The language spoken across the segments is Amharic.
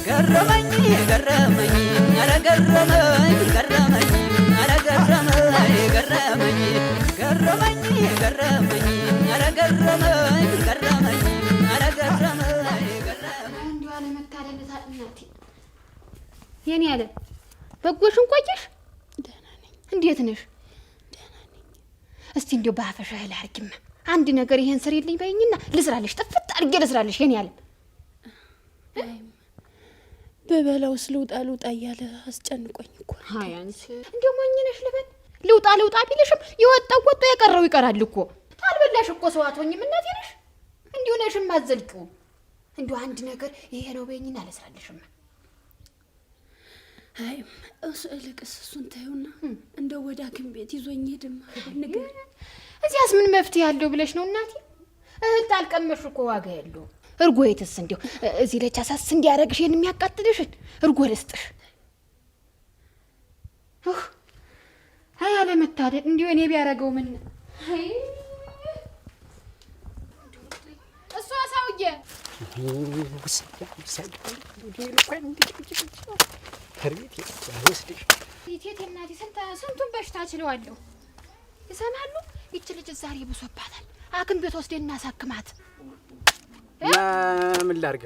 ገረመኝ ገረመኝ ኧረ ገረመኝ ገረመኝ ኧረ ገረመኝ ገረመኝ ገረመኝ ገረመኝ ኧረ ገረመኝ ገረመኝ ኧረ ገረመኝ ገረመኝ እንዲሁ አለመታደል እናቴ የኔ ያለ በጎሽን ቆየሽ? ደህና ነኝ። እንዴት ነሽ? ደህና ነኝ። እስቲ እንዲሁ በአፈሻ ላርግማ አንድ ነገር ይሄን ስሪልኝ በይኝና ልስራልሽ፣ ጥፍጥ አድርጌ ልስራልሽ። የኔ ያለ በበላውስ ልውጣ እያለ አስጨንቆኝ እኮ። አይ አንቺ እንዲሁ ሞኝ ነሽ ልበል። ልውጣ ቢልሽም የወጣው ወጥቶ የቀረው ይቀራል እኮ። ታልበላሽ እኮ ሰው አትሆኝም እናቴ ነሽ። እንዲሁ ነሽም አትዘልቂው። እንዲሁ አንድ ነገር ይሄ ነው በይኝና ልስራልሽማ። አይ እልቅስ እሱን ታዩና እንደው ወደ ሐኪም ቤት ይዞኝ ሄድማ ንገር። እዚያስ ምን መፍትሄ ያለው ብለሽ ነው እናቴ? እህል ታልቀመሽ እኮ ዋጋ ያለው እርጎይትስ እንዲሁ እዚህ ለቻሳስ እንዲያረግሽ የሚያቃጥልሽን እርጎ ልስጥሽ። አይ አለመታደል እንዲሁ እኔ ቢያረገው ምን እሷ ሰውዬ ቴቴ እናቴ ስንቱን በሽታ ችለዋለሁ። ይሰማሉ። ይች ልጅ ዛሬ ብሶባታል። ሐኪም ቤት ወስደን እናሳክማት። ምን ላድርግ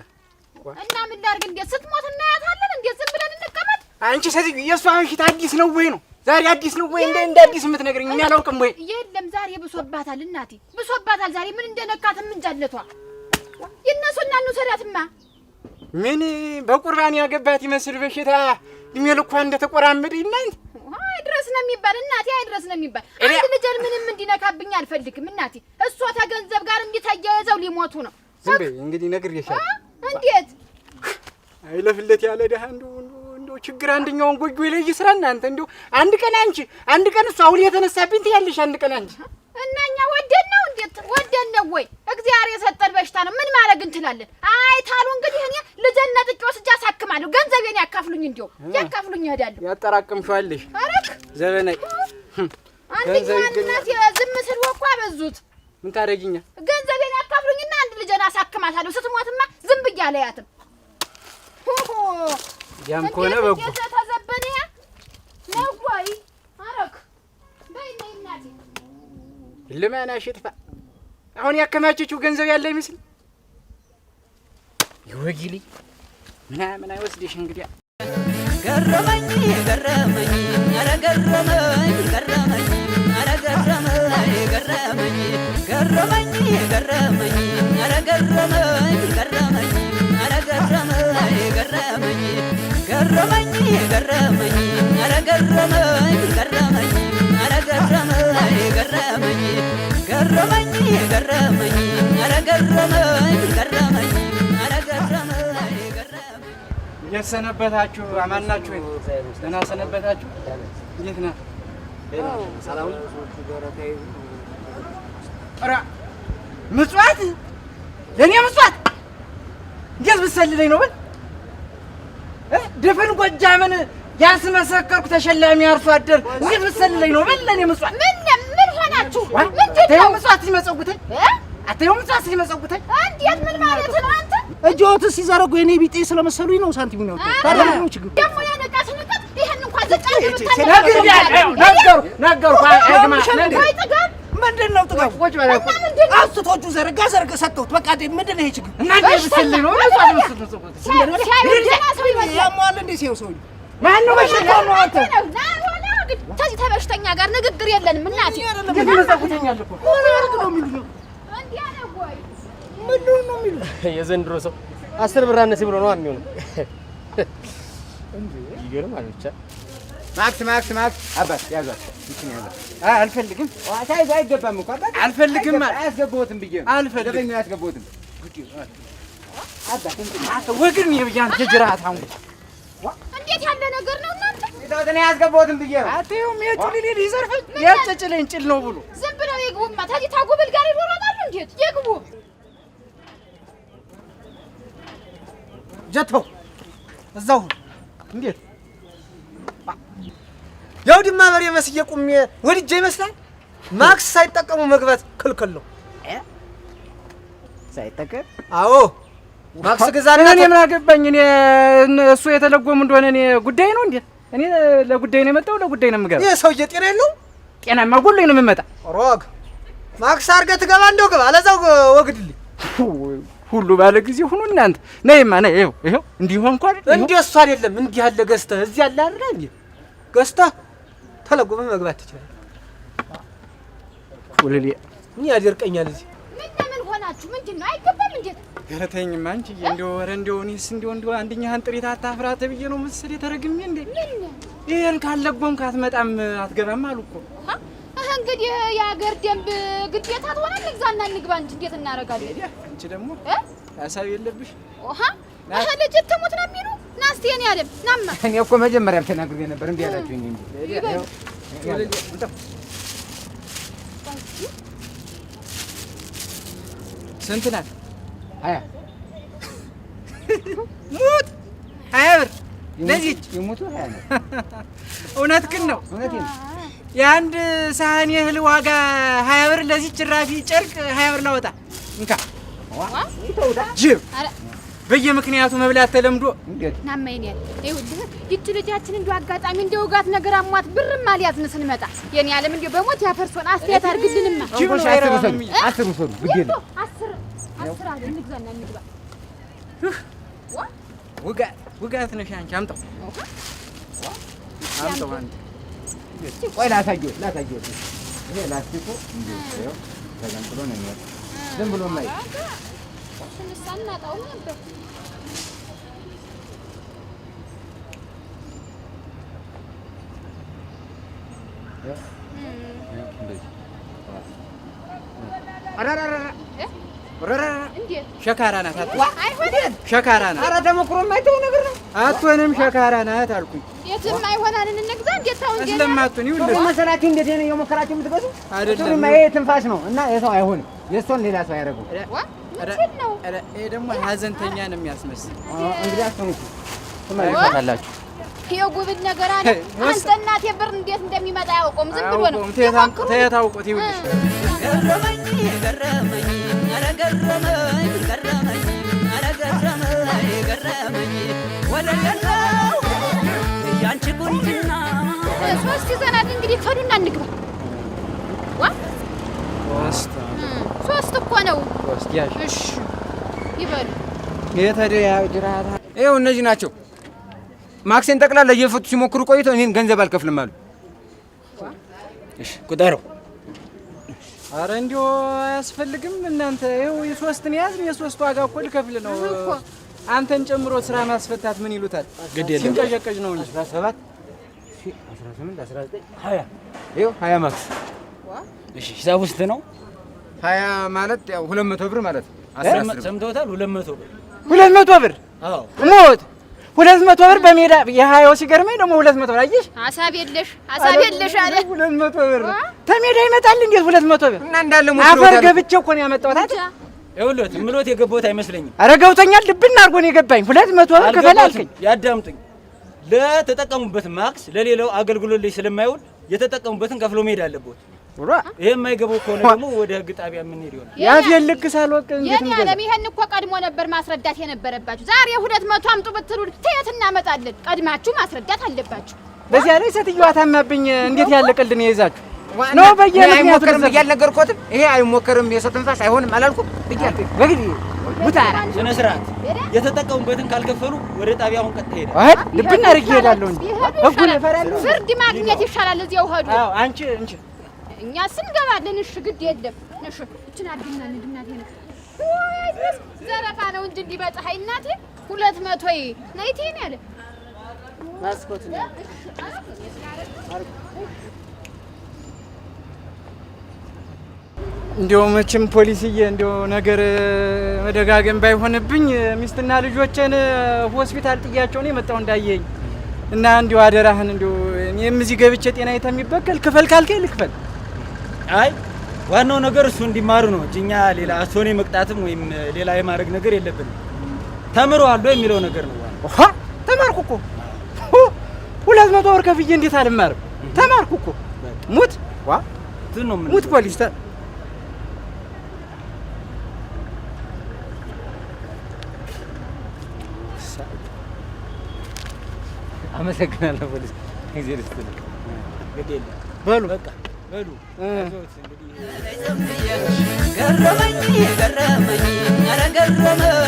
እንዴት ስትሞት እናያታለን? እንዴት ዝም ብለን እንቀመጥ? አንቺ ሴትዮ የእሷ በሽታ አዲስ ነው ወይ ነው? ዛሬ አዲስ ነው ወይ እንደ አዲስ የምትነግረኝ? እኔ አላውቅም ወይ? የለም ዛሬ ብሶባታል እናቴ ብሶባታል። ዛሬ ምን እንደነካት ምንጃለቷ ይነሱና እንውሰዳትማ። ምን በቁርባን ያገባት ይመስል በሽታ እድሜ ልኳ እንደተቆራመደ እናንተ አይድረስ ነው የሚባል እናቴ፣ አይድረስ ነው የሚባል። አንድ ልጅን ምንም እንዲነካብኝ አልፈልግም እናቴ። እሷ ተገንዘብ ጋር እንዲታያይዘው ሊሞቱ ነው። ዝም በይ እንግዲህ ነግሬሻለሁ። እንዴት አይለፍለት ያለ ደሃ እንደው ችግር አንደኛውን ጎጆ ላይ ይስራ። እናንተ እንደው አንድ ቀን አንቺ አንድ ቀን እሷ አሁን የተነሳብኝ ትያለሽ። አንድ ቀን አንቺ እና እኛ ወደን ነው እንዴት ወደን ነው ወይ? እግዚአብሔር የሰጠን በሽታ ነው። ምን ማድረግ እንችላለን? አይ ታሉ እንግዲህ እኔ ልጅና ጥቂት ወስጄ አሳክማለሁ። ገንዘቤን ያካፍሉኝ፣ እንዲያው ያካፍሉኝ እሄዳለሁ። ያጠራቅምሽዋለሽ ዘበናይ አንደኛነት ዝም ስል ወኳ በዙት። ምን ታረጊኛ? ገንዘቤን ያካፍሉኝና አንድ ልጅና አሳክማታለሁ። ስትሞትማ ዝም ብዬ አለያትም። ያም ከሆነ በጎ ተዘበነ ነው ወይ አረክ በይኔ እናቴ ለማናሽ ጥፋ። አሁን ያከማቸችው ገንዘብ ያለ ይመስል ይወጊሊ ምናምን አይወስድሽ። እንግዲህ ገረመኝ ገረመኝ ኧረ ገረመኝ ገረመኝ ኧረ ገረመኝ ገረመኝ ገረመኝ ገረመኝ ኧረ ገረመኝ ገረመኝ ኧረ ገረመኝ ገረመኝ ገረመኝ ገረመኝ ኧረ ገረመኝ ገረመኝ ኧረ ገረመኝ ገረመኝ ገረመኝ ገረመኝ ኧረ ገረመኝ ገረመኝ ኧረ ገረመኝ ገረመኝ። እንዴት ሰነበታችሁ? አማን ናችሁ ወይ? ደህና ሰነበታችሁ? እንዴት ነህ? ሰላም ነው? ኧረ ምጽዋት ለእኔ ምጽዋት እንዴት ብትሰልለኝ ነው? በል ድፍን ጎጃምን ያስመሰከርኩ ተሸላሚ አርሶ አደር እንዴት ብትሰልለኝ ነው? በል ለእኔ ምጽዋት ምን ሆናችሁ? አታየው ምጽዋት ሲመጸውተኝ? አታየው ምጽዋት ሲመጸውተኝ? እንዴት ምን ማለት ነው አንተ? እጆት ሲዘረጉ የኔ ቢጤ ስለመሰሉኝ ነው ሳንቲሙን ያወጣው። ታዲያ ነው ችግር ደግሞ ያነቃስ ንቀት ይሄን እንኳን ዘጫለ ነገርኩ አይግማ ወይ ጥጋብ ምንድነው ጥጋብ? ቁጭ በል አስቶቹ ዘረጋ ሰጥተውት በቃ ምንድነው ይሄ ችግር? እናንተ ብትሰልኝ ነው ያሟል እንዴ ሲው ሰው ማን ነው በሽታ ነው አንተ? ከዚህ ተበሽተኛ ጋር ንግግር የለንም እናቴ። ግን መጸውተኛል እኮ ምን ያርግ ነው የሚሉት? እንዴ ነው ወይ ምንድን ነው የሚሉት? የዘንድሮ ሰው 10 ብር አነሰ ብሎ ነው የሚሆነው። እንዴ ይገርማል። ብቻ ማክስ አባት ያዛት ይችን ያዛት። አልፈልግም ታይዛ አይገባም እኮ አባት አልፈልግም። አያስገባውትም ብዬ ነው አልፈልግም። አያስገባውትም አባት አንተ ወግን ይብያን ተጅራት አሁን እንዴት ያለ ነገር ነው እናንተ? እኔ አያስገባውትም ብዬ ነው። አትይውም የጭልል ይዘርፈኝ ያጨጭለኝ ጭል ነው ብሎ ዝም ብለው ይግቡማ። ታዲያ ታጎበል ጋር ይሮጣሉ። እንዴት ይግቡ? ጀተው እዛው እንዴት ያው ድማ በሬ መስዬ ቁሜ ወድጄ ይመስላል። ማክስ ሳይጠቀሙ መግባት ክልክል ነው። ሳይጠቀም አዎ ማክስ ገዛና እኔ ምን አገባኝ? እኔ እሱ የተለጎሙ እንደሆነ እኔ ጉዳይ ነው እንዴ? እኔ ለጉዳይ ነው የመጣው፣ ለጉዳይ ነው የምገባ። ይሄ ሰውዬ ጤና የለውም። ጤናማ ጎሎኝ ነው የምመጣ። ሮግ ማክስ አድርገህ ትገባለህ። ግባ አለዛው ወግድልኝ። ሁሉ ባለ ጊዜ ሁኑ እናንተ። ነይማ ነይ። ይኸው እንዲህ ሆንኩ አይደል? እንዴ እሱ አይደለም እንዲህ ያለ ገዝተህ እዚህ ያለ አይደል እንዴ? ገዝተህ ተለጎመ መግባት ትችላለህ። ወለሌ ምን ያደርቀኛል እዚህ? ምን ሆናችሁ? ምንድን ነው አይገባም እንዴ? ኧረ ተይኝማ አንቺ እንደው ኧረ እንደው እኔስ እንደው አንደኛህን ጥሪት አታፍራት ብዬ ነው መሰለኝ ተረግሜ እንዴ። ይሄን ካለጎምክ አትመጣም አትገባም አሉ እኮ። እንግዲህ የሀገር ደንብ ግዴታ ትሆናል። ንግዛና እንግባ እንጂ እንዴት እናደርጋለን? አንቺ ደግሞ ሀሳብ የለብሽ። ልጅ ትሙት ነው የሚሉ ና እስኪ የእኔ ዓለም ናማ። እኔ እኮ መጀመሪያም ተናግሬ ነበር እንዴ ያላችሁኝ እንዴ። ስንት ናት? 20 ሙት 20 ብር ለዚች የሞቱ 20 ነው። እውነትህን ነው። እውነቴን ነው። የአንድ ሳህን የእህል ዋጋ 20 ብር። ለዚች ራፊ ጨርቅ 20 ብር ላወጣ እንካ ጅብ በየምክንያቱ መብላት ተለምዶ ናማ የእኔ ዓለም ይኸውልህ ይህች ልጃችን እንደው አጋጣሚ እንደው ውጋት ነገር አሟት ብርም አልያዝን ስንመጣ የእኔ ዓለም እንደው በሞት ያፈርሶን አስተያየት አድርግልንማ። አስር ውሰዱ ግድ የለም። አስር አለ እንግዛና እንግባ። ውጋት ነሽ አንቺ። አምጣው አንተ ቆይ ላሳየው። ይሄ ላስቲኩ እንዴ ነው ተገንጥሎ ነው የሚወጣው። ዝም ብሎ ማይ እናጣው ነበር። ሸካራ ናት። ሸካራ ናት። ኧረ ተሞክሮ የማይተው ነገር ነው። አትሆንም። ሸካራ ናት አልኩኝ። የትም አይሆናልን እንግዛ። እንዴት ታው እንዴ ስለማትሆን ይኸውልህ መሰላችሁ እንዴት ነው የሞከራችሁ የምትገዙ? አይደለም ይሄ ትንፋሽ ነው እና የሰው አይሆንም። የእሷን ሌላ ሰው ያደርገው። ይሄ ደግሞ ሀዘንተኛ ነው የሚያስመስል። እንግዲህ አስተውሉ ትማይታላችሁ። ይሄው ጉብል ነገር አለ። አንተ እናቴ ብር እንዴት እንደሚመጣ ያውቆም ዝም ብሎ ነው ተያታውቁት። ይኸውልሽ ገረመኝ ገረመኝ ኧረ ገረመኝ ገረመኝ ኧረ ገረመኝ ገረመኝ ወለለው ያንቺ ቁንጅና ሶስት ይዘናል። እንግዲህ ከዱና እንግባ። ሶስት እኮ ነው። እሺ ይበሉ። የተደያ ጅራታ ይኸው እነዚህ ናቸው። ማክሴን ጠቅላላ እየፈቱ ሲሞክሩ ቆይተው እኔን ገንዘብ አልከፍልም አሉ። እሺ ቁጠረው። ኧረ እንዲሁ አያስፈልግም እናንተ። ይኸው የሶስትን ያዝን። የሶስት ዋጋ እኮ ልከፍል ነው። አንተን ጨምሮ ስራ ማስፈታት ምን ይሉታል? ግድ የለም ሲንቀዠቀዥ ነው እንጂ 17 18 19 20 ይኸው 20 ማክስ። እሺ ሂሳቡ ስንት ነው? 20 ማለት ያው 200 ብር ማለት ነው። ሰምተውታል? 200 ብር 200 ብር። አዎ ሞት 200 ብር በሜዳ የሀያው ሲገርመኝ ደግሞ 200 ብር አየሽ። ሐሳብ የለሽ አለ 200 ብር ተሜዳ ይመጣል። እንዴት 200 ብር እና እንዳለ ሙሉ አፈር ገብቼ እኮ ነው ያመጣሁት አይደል? ይኸውልህ ምሎት የገባሁት አይመስለኝም። ኧረ ገብቶኛል። ልብና አድርጎ ነው የገባኝ። 200 ብር ክፈል አልከኝ። ያዳምጡኝ። ለተጠቀሙበት ማክስ ለሌላው አገልግሎት ላይ ስለማይውል የተጠቀሙበትን ከፍሎ መሄድ አለበት። ይሄ የማይገባው ከሆነ ደግሞ ወደ ህግ ጣቢያ የምንሄድ ይሆናል። ያፍ የልክ ሳልወቅ እንዴት ነው ያለም? ይሄን እኮ ቀድሞ ነበር ማስረዳት የነበረባችሁ። ዛሬ 200 አምጡ ብትሉ ተየት እናመጣለን? ቀድማችሁ ማስረዳት አለባችሁ። በዚያ ላይ ሴትዮዋ ታማብኝ። እንዴት ያለ ቀልድ ነው የያዛችሁ? ነው በየምክንያቱ ነው ያልነገርኩትም። ይሄ አይሞከርም የሰው ትንፋሽ አይሆንም አላልኩም? ብያለሁ። በግዲ ሙታራ ስነ ስርዓት የተጠቀሙበትን ካልከፈሉ ወደ ጣቢያ አሁን ቀጥ ሄደ። አይ ልብና አድርጌ እሄዳለሁ እንጂ ህጉን እፈራለሁ። ፍርድ ማግኘት ይሻላል እዚያው ሄዱ። አዎ አንቺ እኛ ስንገባለን። እሺ ግድ የለም። እሺ እቺን አድርግና እናቴ ነው ዘረፋ ነው እንጂ እንዲበጣይ እናቴ 200 ነይቴ ነው ያለ ማስኮት ነው። እንዲያው መቼም ፖሊስዬ እንዲያው ነገር መደጋገም ባይሆንብኝ ሚስትና ልጆችን ሆስፒታል ጥያቸው ነው የመጣው እንዳየኝ እና እንዲያው አደራህን እንዲያው እኔም እዚህ ገብቼ ጤና የተሚበከል ክፈል ካልከኝ ልክፈል። አይ ዋናው ነገር እሱ እንዲማሩ ነው እንጂ እኛ ሌላ አሶኔ መቅጣትም ወይም ሌላ የማድረግ ነገር የለብንም። ተምረዋል የሚለው ነገር ነው። ተማርኩ እኮ 200 ብር ከፍዬ እንዴት አልማርም? ተማርኩ እኮ ሙት ሙት ፖሊስ አመሰግናለሁ ፖሊስ። ጊዜ ልስጥልኝ። በሉ በቃ በሉ። ገረመኝ ገረመኝ ኧረ ገረመኝ